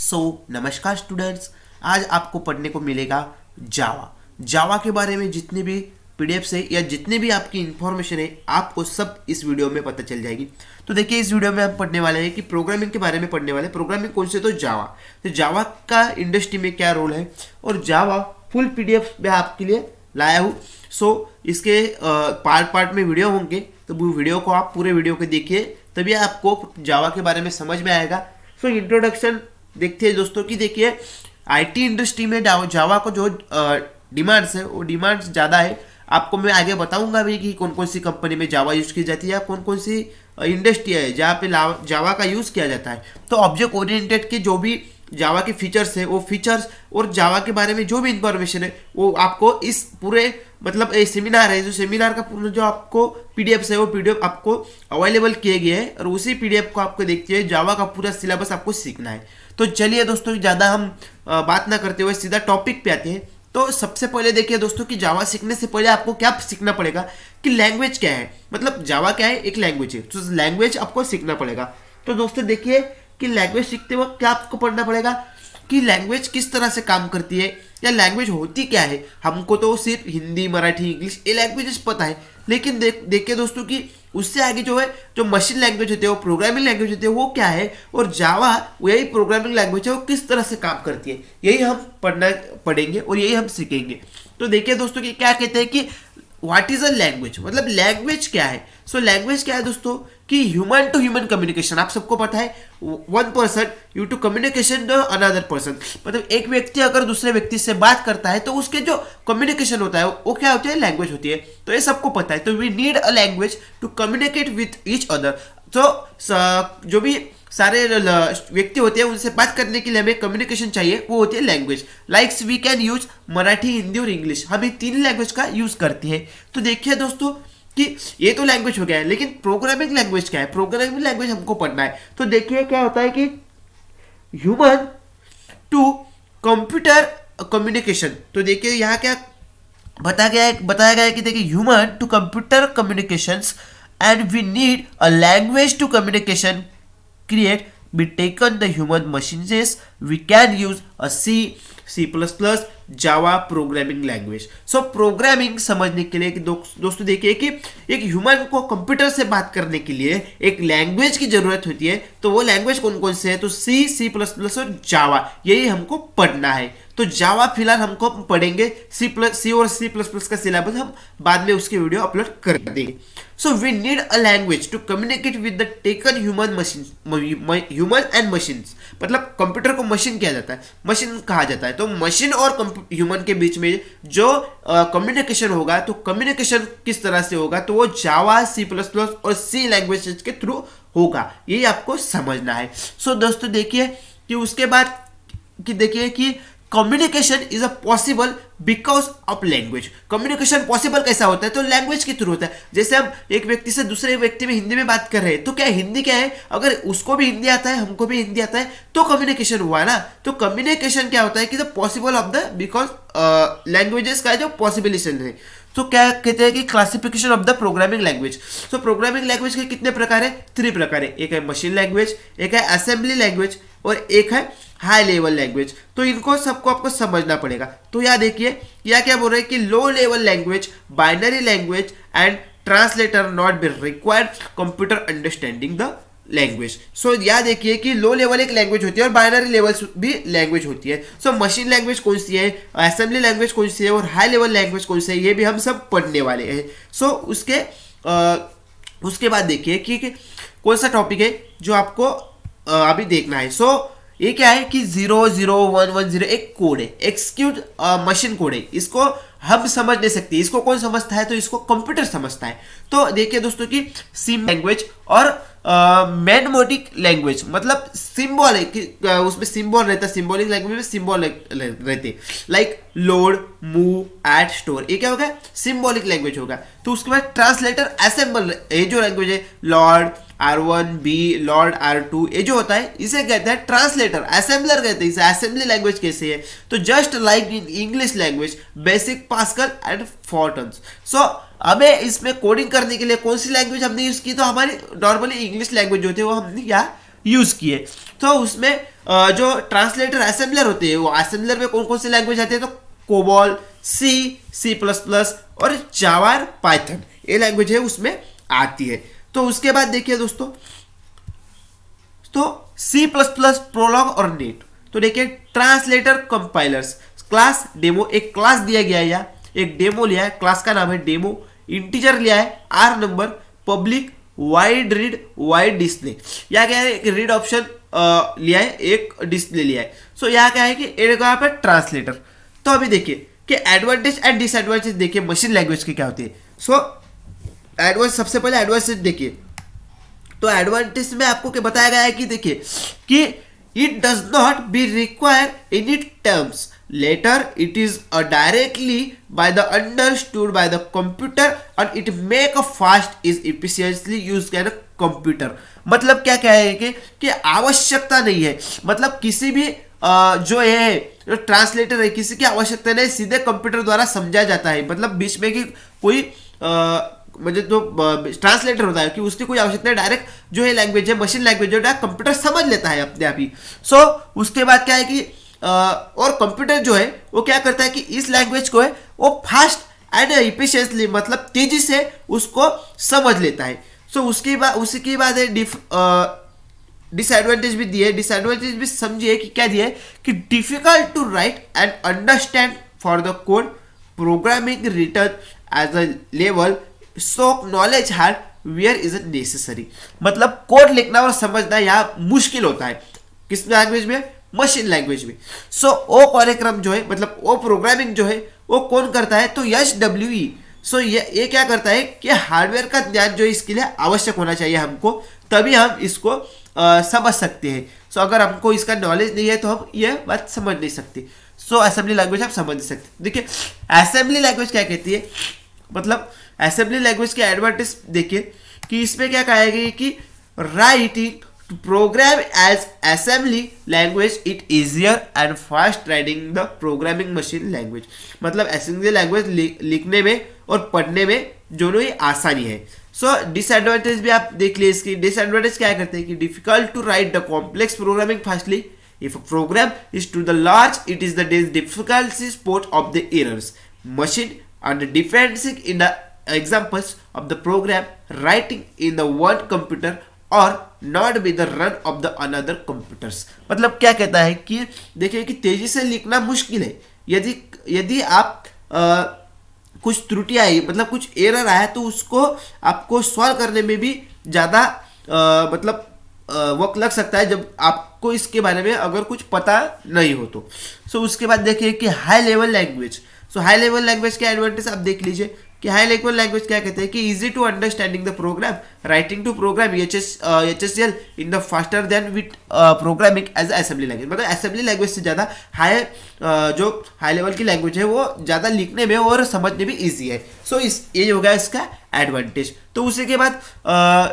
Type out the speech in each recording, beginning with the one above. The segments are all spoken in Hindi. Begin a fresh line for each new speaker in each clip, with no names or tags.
नमस्कार स्टूडेंट्स। आज आपको पढ़ने को मिलेगा जावा के बारे में। जितने भी पीडीएफ है या जितने भी आपकी इंफॉर्मेशन है आपको सब इस वीडियो में पता चल जाएगी। तो देखिए, इस वीडियो में हम पढ़ने वाले हैं कि प्रोग्रामिंग के बारे में पढ़ने वाले। प्रोग्रामिंग कौन से? तो जावा का इंडस्ट्री में क्या रोल है और जावा फुल पीडीएफ में आपके लिए लाया हूँ। इसके पार्ट में वीडियो होंगे, तो वो वीडियो को आप पूरे वीडियो को देखिए, तभी आपको जावा के बारे में समझ में आएगा। इंट्रोडक्शन देखते हैं दोस्तों कि देखिए, आईटी इंडस्ट्री में जावा को जो डिमांड्स है वो डिमांड्स ज़्यादा है। आपको मैं आगे बताऊंगा भी कि कौन कौन सी कंपनी में जावा यूज़ की जाती है या कौन कौन सी इंडस्ट्री है जहाँ पे जावा का यूज़ किया जाता है। तो ऑब्जेक्ट ओरिएंटेड के जो भी जावा के फीचर्स है, वो फीचर्स और जावा के बारे में जो भी इंफॉर्मेशन है वो आपको इस पूरे मतलब एक सेमिनार है, जो सेमिनार का पूरा जो आपको पीडीएफ है वो पीडीएफ आपको अवेलेबल किए गए हैं और उसी पीडीएफ को आपको देखते हुए जावा का पूरा सिलेबस आपको सीखना है। तो चलिए दोस्तों, ज़्यादा हम बात ना करते हुए सीधा टॉपिक पे आते हैं। तो सबसे पहले देखिए दोस्तों कि जावा सीखने से पहले आपको क्या सीखना पड़ेगा कि लैंग्वेज क्या है। मतलब जावा क्या है? एक लैंग्वेज है, तो लैंग्वेज आपको सीखना पड़ेगा। तो दोस्तों देखिए कि लैंग्वेज सीखते वक्त क्या आपको पढ़ना पड़ेगा कि लैंग्वेज किस तरह से काम करती है या लैंग्वेज होती क्या है। हमको तो सिर्फ हिंदी, मराठी, इंग्लिश ये लैंग्वेजेस पता है, लेकिन देखिए दोस्तों कि उससे आगे जो है, जो मशीन लैंग्वेज होती है, वो प्रोग्रामिंग लैंग्वेज होती है, वो क्या है। और जावा यही प्रोग्रामिंग लैंग्वेज है, वो किस तरह से काम करती है, यही हम पढ़ेंगे और यही हम सीखेंगे। तो देखिए दोस्तों कि क्या कहते हैं कि व्हाट इज अ लैंग्वेज, मतलब लैंग्वेज क्या है। लैंग्वेज क्या है दोस्तों कि ह्यूमन टू ह्यूमन कम्युनिकेशन। आप सबको पता है, one person you to communication to another person. मतलब एक व्यक्ति अगर दूसरे व्यक्ति से बात करता है तो उसके जो कम्युनिकेशन होता है वो क्या होती है? लैंग्वेज होती है। तो ये सबको पता है। तो we need a language to communicate with each other. जो भी सारे व्यक्ति होते हैं उनसे बात करने के लिए हमें कम्युनिकेशन चाहिए, वो होती है language. Likes we can use Marathi, Hindi और इंग्लिश। हम ये तीन लैंग्वेज का यूज करते हैं। तो देखिए दोस्तों कि ये तो लैंग्वेज हो गया है, लेकिन प्रोग्रामिंग लैंग्वेज क्या है? प्रोग्रामिंग लैंग्वेज हमको पढ़ना है। तो देखिए क्या होता है कि ह्यूमन टू कंप्यूटर कम्युनिकेशन। तो देखिए यहाँ क्या बताया गया है कि देखिए, human to computer communications and we need a language to communication create be taken the human machines we can use a C++ Java programming language. Programming समझने के लिए कि दोस्तों देखिए कि एक ह्यूमन को कंप्यूटर से बात करने के लिए एक लैंग्वेज की जरूरत होती है। तो वो लैंग्वेज कौन कौन से है? तो C++ और जावा, यही हमको पढ़ना है। तो जावा फिलहाल हमको पढ़ेंगे, C और C++ का सिलेबस हम बाद में उसके वीडियो अपलोड कर देंगे। We need a language to communicate with the taken human and machines. मतलब कंप्यूटर को मशीन किया जाता है, मशीन कहा जाता है। तो मशीन और ह्यूमन के बीच में जो कम्युनिकेशन होगा, तो कम्युनिकेशन किस तरह से होगा? तो वो जावा, C++ और C लैंग्वेज के थ्रू होगा, यही आपको समझना है। दोस्तों देखिए कि उसके बाद कि देखिए कि communication is a possible because of language. Communication possible कैसा होता है? तो लैंग्वेज के थ्रू होता है। जैसे हम एक व्यक्ति से दूसरे व्यक्ति में हिंदी में बात कर रहे हैं, तो क्या हिंदी क्या है? अगर उसको भी हिंदी आता है, हमको भी हिंदी आता है, तो कम्युनिकेशन हुआ ना। तो कम्युनिकेशन क्या होता है कि the possible of the because languages का जो पॉसिबिलिटी है। तो क्या कहते हैं कि classification of the programming language. Programming language के कितने प्रकार है? 3 प्रकार है। एक है मशीन लैंग्वेज, एक है असेंबली लैंग्वेज और एक है हाई लेवल लैंग्वेज। तो इनको सबको आपको समझना पड़ेगा। तो यहाँ देखिए यहाँ क्या बोल रहे हैं कि लो level language, binary language and translator not be required computer understanding the language. यहाँ देखिए कि लो लेवल एक लैंग्वेज होती है और बाइनरी लेवल भी लैंग्वेज होती है। मशीन लैंग्वेज कौन सी है, असेंबली लैंग्वेज कौन सी है और हाई लेवल लैंग्वेज कौन सी है, ये भी हम सब पढ़ने वाले हैं। उसके बाद देखिए कि कौन सा टॉपिक है जो आपको अभी देखना है। ये क्या है कि 00110 एक कोड है, एक्सिक्यूट मशीन कोड है। इसको हम समझ नहीं सकते, इसको कौन समझता है? तो इसको कंप्यूटर समझता है। तो देखिए दोस्तों कि सिम लैंग्वेज और मैथमेटिक लैंग्वेज, मतलब सिंबल है कि उसमें सिंबल रहता है, सिंबॉलिक लैंग्वेज में सिंबल रहते, like load, move, add, store. ये क्या होगा? सिंबॉलिक लैंग्वेज होगा। तो उसके बाद ट्रांसलेटर असेंबल, ये जो लैंग्वेज है, लॉर्ड R1B, लॉर्ड R2, ये जो होता है इसे कहते हैं ट्रांसलेटर, असेंबलर कहते हैं इसे। असेंबली लैंग्वेज कैसे है? तो just like in English language, basic, Pascal and Fortrans. हमें इसमें कोडिंग करने के लिए कौन सी लैंग्वेज हमने यूज की? तो हमारी नॉर्मली इंग्लिश लैंग्वेज जो थे वो हमने यहाँ यूज किए। तो उसमें जो ट्रांसलेटर असेंबलर होते हैं, वो असेंबलर में कौन कौन सी लैंग्वेज आती है, तो कोबॉल, सी प्लस प्लस और जावा, पाइथन, ये लैंग्वेज है उसमें आती है। तो उसके बाद देखिए दोस्तों, तो सी प्लस प्लस, प्रोलॉग और नेट। तो देखिए ट्रांसलेटर कंपाइलर्स, क्लास डेमो, एक क्लास दिया गया है, या एक डेमो लिया है, क्लास का नाम है डेमो, इंटीजर लिया है or number, public void read void display, या क्या है, एक रीड ऑप्शन लिया है, एक डिस्प्ले लिया है। सो यहाँ क्या है कि यहाँ पे ट्रांसलेटर। तो अभी देखिए कि एडवांटेज एंड डिसएडवांटेज देखिए मशीन लैंग्वेज की क्या होती है। सो एडवांस, सबसे पहले एडवांटेज देखिए। तो एडवांटेज में आपको क्या बताया गया है कि देखिए कि it does not be require any terms, later it is directly by the understood by the computer and it make a fast is efficiently use by the computer. मतलब क्या है कि आवश्यकता नहीं है, मतलब किसी भी जो है ट्रांसलेटर है, किसी की आवश्यकता नहीं, सीधे कंप्यूटर द्वारा समझा जाता है। मतलब बीच में कि कोई मतलब जो ट्रांसलेटर होता है कि उसकी कोई आवश्यकता है, डायरेक्ट जो है लैंग्वेज है, मशीन लैंग्वेज जो है कंप्यूटर समझ लेता है अपने आप ही। सो उसके बाद क्या है कि और कंप्यूटर जो है वो क्या करता है कि इस लैंग्वेज को है वो फास्ट एंड इफिशिएंटली, मतलब तेजी से उसको समझ लेता है। सो उसके बाद है डिसएडवांटेज भी दिए। डिसएडवांटेज भी समझिए कि क्या दिए कि difficult to write and understand for the code, programming return as a level, so knowledge hardware is it necessary. मतलब कोड लिखना और समझना यहाँ मुश्किल होता है, किस लैंग्वेज में, मशीन लैंग्वेज में। सो वो कार्यक्रम जो है, मतलब वो प्रोग्रामिंग जो है वो कौन करता है, तो SWE। सो ये क्या करता है कि हार्डवेयर का ज्ञान जो है इसके लिए आवश्यक होना चाहिए हमको, तभी हम इसको समझ सकते हैं। सो अगर हमको इसका नॉलेज नहीं है तो हम ये बात समझ नहीं सकते। सो असेंबली लैंग्वेज आप समझ नहीं सकते। देखिए असेंबली लैंग्वेज क्या कहती है, मतलब असेंबली लैंग्वेज के एडवांटेज देखिए कि इसमें क्या कहा गया कि writing to program as assembly language it easier and fast writing the programming machine language। मतलब असेंबली लैंग्वेज लिखने में और पढ़ने में दोनों ही आसानी है। सो डिसएडवांटेज भी आप देख लीजिए इसकी। डिसएडवांटेज क्या करते हैं कि difficult to write the complex programming fastly, if a program is too the large it is the difficulty spot of the errors machine and defending in the examples of the program writing in the one computer और not be the run of the another computers. मतलब क्या कहता है कि देखिए कि तेजी से लिखना मुश्किल है, यदि आप कुछ त्रुटि आई, मतलब कुछ एरर आया, तो उसको आपको सॉल्व करने में भी ज़्यादा मतलब वक्त लग सकता है, जब आपको इसके बारे में अगर कुछ पता नहीं हो तो। सो उसके बाद देखिए कि हाई लेवल लैंग्वेज। सो हाई लेवल लैंग्वेज के एडवांटेज आप देख लीजिए कि हाई लेवल लैंग्वेज क्या कहते हैं कि easy to understanding the program, writing to program HSL in the faster than with programming as assembly language. मतलब असेंबली लैंग्वेज से ज़्यादा जो हाई लेवल की लैंग्वेज है वो ज़्यादा लिखने में और समझने में ईजी है। सो ये हो गया इसका एडवांटेज। तो उसी के बाद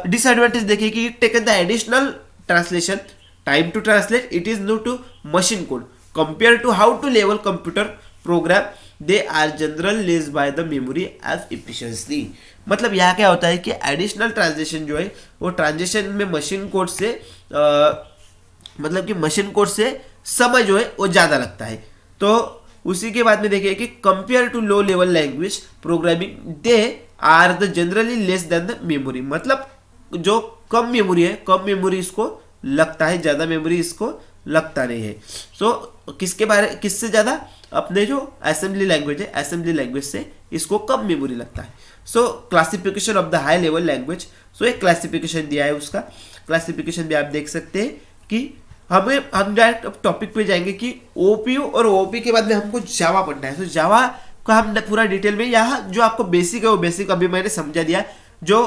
डिसएडवांटेज देखिए कि taken the additional translation time to translate, it is new to machine code compare to how to level computer program, they are general less by the memory as efficiency. मतलब यहाँ क्या होता है कि एडिशनल ट्रांसलेशन जो है वो ट्रांजेक्शन में मशीन कोड से मतलब कि मशीन कोड से समय जो है वो ज़्यादा लगता है। तो उसी के बाद में देखिए कि compare to low level language programming, they are the generally less than the memory. मतलब जो कम मेमोरी है, कम मेमोरी इसको लगता है, ज़्यादा मेमोरी इसको लगता नहीं है। सो किससे ज़्यादा, अपने जो असेंबली लैंग्वेज है, असेंबली लैंग्वेज से इसको कम मेमोरी लगता है। So classification of the high level language. So एक क्लासिफिकेशन दिया है, उसका क्लासिफिकेशन भी आप देख सकते हैं कि हम डायरेक्ट अब टॉपिक पे जाएंगे कि OPU और OP के बाद में हमको जावा पढ़ना है। तो जावा का हम पूरा डिटेल में, यहाँ जो आपको बेसिक है वो बेसिक अभी मैंने समझा दिया। जो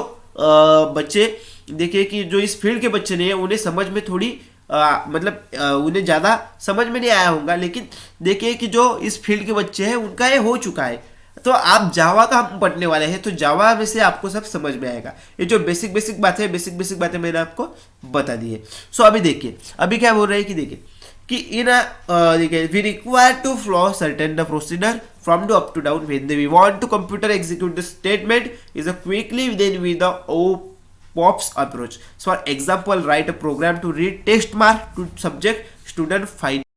बच्चे देखिए कि जो इस फील्ड के बच्चे नहीं है उन्हें समझ में थोड़ी मतलब उन्हें ज़्यादा समझ में नहीं आया होगा, लेकिन देखिए कि जो इस फील्ड के बच्चे हैं उनका ये हो चुका है। तो आप जावा का हम पढ़ने वाले हैं, तो जावा में से आपको सब समझ में आएगा। ये जो बेसिक बातें मैंने आपको बता दी है। सो अभी देखिए अभी क्या बोल रहे हैं कि देखिए कि देखिए we require to flow certain the procedure from the up to down when we want to computer execute the statement is a quickly then with the POPs approach. For example, write a program to read test mark to subject student file.